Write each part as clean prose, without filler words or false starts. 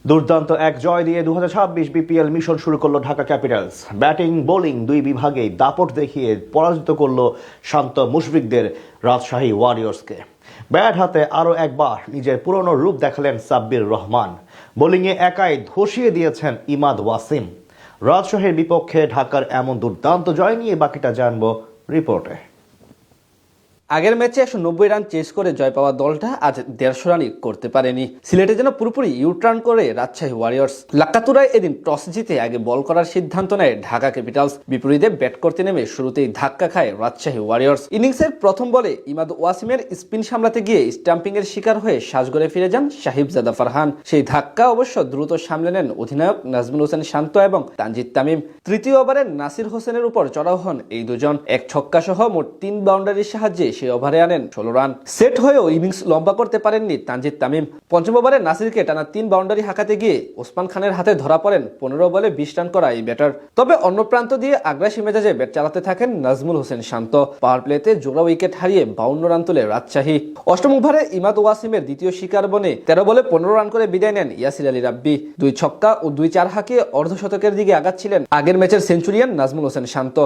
দুর্দান্ত এক জয় দিয়ে 2026 বিপিএল মিশন শুরু করলো ঢাকা ক্যাপিটালস। ব্যাটিং বোলিং দুই বিভাগেই দাপট দেখিয়ে পরাজিত করলো শান্ত মুশফিকদের রাজশাহী ওয়ারিয়র্সকে। ব্যাট হাতে আরও একবার নিজের পুরনো রূপ দেখালেন সাব্বির রহমান। বোলিংয়ে একাই ধসিয়ে দিয়েছেন ইমাদ ওয়াসিম। রাজশাহীর বিপক্ষে ঢাকার এমন দুর্দান্ত জয় নিয়ে বাকিটা জানবো রিপোর্টে। আগের ম্যাচে 190 রান চেস করে জয় পাওয়া দলটা আজ 150 রানই করতে পারেনি। সিলেটে যেন পুরোপুরি ইউটার্ন করে রাজশাহী ওয়ারিয়র্স। লাক্কাতুরায় এদিন টস জিতে আগে বল করার সিদ্ধান্ত নেয় ঢাকা ক্যাপিটালস। বিপরীতে ব্যাট করতে নেমে শুরুতেই ধাক্কা খায় রাজশাহী ওয়ারিয়র্স। ইনিংসের প্রথম বলে ইমাদ ওয়াসিমের স্পিন সামলাতে গিয়ে স্টাম্পিং এর শিকার হয়ে সাজগড়ে ফিরে যান সাহিবজাদা ফারহান। সেই ধাক্কা অবশ্য দ্রুত সামলে নেন অধিনায়ক নাজমুল হোসেন শান্ত এবং তানজিদ তামিম। তৃতীয় ওভারে নাসির হোসেনের উপর চড়াও হন এই দুজন। এক ছক্কা সহ মোট 3 বাউন্ডারির সাহায্যে সেই ওভারে আনেন 16 রান। সেট হয়েও ইনিংস লম্বা করতে পারেননি তানজিদ তামিম। পঞ্চম ওভারে নাসিরকে টানা 3 বাউন্ডারি হাঁকাতে গিয়ে ওসমান খানের হাতে ধরা পড়েন 15 বলে 20 রান করা এই ব্যাটার। তবে অন্য প্রান্ত দিয়ে আগ্রাসী মেজাজে ব্যাট চালাতে থাকেন নাজমুল হোসেন শান্ত। পাওয়ার প্লেতে জোড়া উইকেট হারিয়ে 52 রান তোলে রাজশাহী। অষ্টম ওভারে ইমাদ ওয়াসিমের দ্বিতীয় শিকার বনে 13 বলে 15 রান করে বিদায় নেন ইয়াসির আলী রাব্বি। 2 ছক্কা ও 2 চার হাঁকিয়ে অর্ধশতকের দিকে আগাচ্ছিলেন আগের ম্যাচের সেঞ্চুরিয়ান নাজমুল হোসেন শান্ত।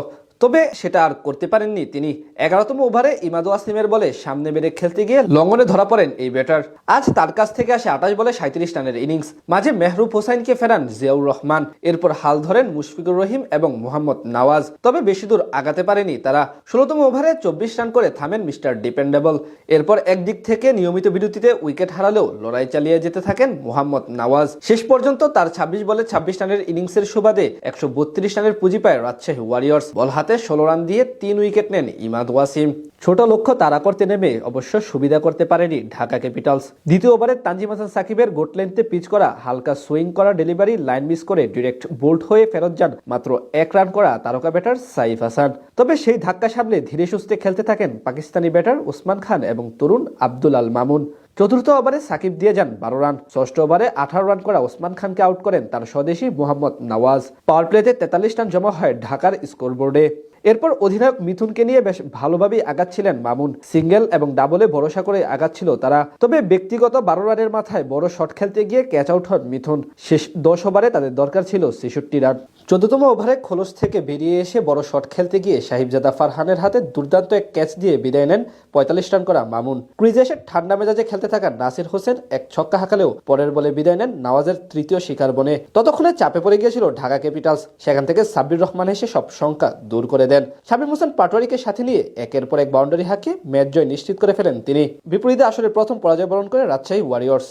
তবে সেটা আর করতে পারেননি তিনি। 11তম ওভারে ইমাদ ওয়াসিমের বলে সামনে বেড়ে খেলতে গিয়ে লঙ্গনে ধরা পড়েন এই ব্যাটার। আজ তার কাছ থেকে আসে 28 বলে 37 রানের ইনিংস। মাঝে মেহরুব হোসাইনকে ফেরান জিয়াউর রহমান। এরপর হাল ধরেন মুশফিকুর রহিম এবং মোহাম্মদ নওয়াজ। তবে বেশি দূর আগাতে পারেনি তারা। 16তম ওভারে 24 রান করে থামেন মিস্টার ডিপেন্ডেবল। এরপর একদিক থেকে নিয়মিত বিরতিতে উইকেট হারালেও লড়াই চালিয়ে যেতে থাকেন মোহাম্মদ নওয়াজ। শেষ পর্যন্ত তার 26 বলে 26 রানের ইনিংসের সুবাদে 132 রানের পুঁজি পায় রাজশাহী ওয়ারিয়র্স। বল হাতে 16 রান দিয়ে 3 উইকেট নেন ইমাদ ওয়াসিম। ছোট লক্ষ্য তাড়া করতে নেমে অবশ্য সুবিধা করতে পারেনি ঢাকা ক্যাপিটালস। দ্বিতীয় ওভারে তানজিম হাসান সাকিবের গোট লেন্থে পিচ করা হালকা সুইং করা ডেলিভারি লাইন মিস করে ডিরেক্ট বোল্ড হয়ে ফেরত যান মাত্র 1 রান করা তারকা ব্যাটার সাইফ হাসান। তবে সেই ধাক্কা সামলে ধীরে সুস্থে খেলতে থাকেন পাকিস্তানি ব্যাটার ওসমান খান এবং তরুণ আব্দুল আল মামুন। চতুর্থ ওভারে সাকিব দিয়ে যান 12 রান। ষষ্ঠ ওভারে 18 রান করা ওসমান খানকে আউট করেন তার স্বদেশী মোহাম্মদ নওয়াজ। পাওয়ার প্লেতে 43 রান জমা হয় ঢাকার স্কোরবোর্ডে। এরপর অধিনায়ক মিথুনকে নিয়ে বেশ ভালোভাবেই আগাচ্ছিলেন মামুন। সিঙ্গেল এবং ডাবলে ভরসা করে আগাচ্ছিল তারা। তবে ব্যক্তিগত 12 রানের মাথায় বড় শট খেলতে গিয়ে ক্যাচ আউট হন মিথুন। শেষ 10 ওভারে তাদের দরকার ছিল 66 রান। 14তম ওভারে খোলস থেকে বেরিয়ে এসে বড় শট খেলতে গিয়ে সাহিবজাদা ফারহানের হাতে দুর্দান্ত এক ক্যাচ দিয়ে বিদায় নেন 45 রান করা মামুন। ক্রিজে এসে ঠান্ডা মেজাজে খেলতে থাকা নাসির হোসেন এক ছক্কা হাঁকালেও পরের বলে বিদায় নেন নওয়াজের তৃতীয় শিকার বনে। ততক্ষণে চাপে পড়ে গিয়েছিল ঢাকা ক্যাপিটালস। সেখান থেকে সাব্বির রহমান এসে সব শঙ্কা দূর করে দেন। শামীম হোসেন পাটোয়ারিকে সাথে নিয়ে একের পর এক বাউন্ডারি হাঁকিয়ে ম্যাচ জয় নিশ্চিত করে ফেলেন তিনি। বিপরীতে আসলে প্রথম পরাজয় বরণ করে রাজশাহী ওয়ারিয়র্স।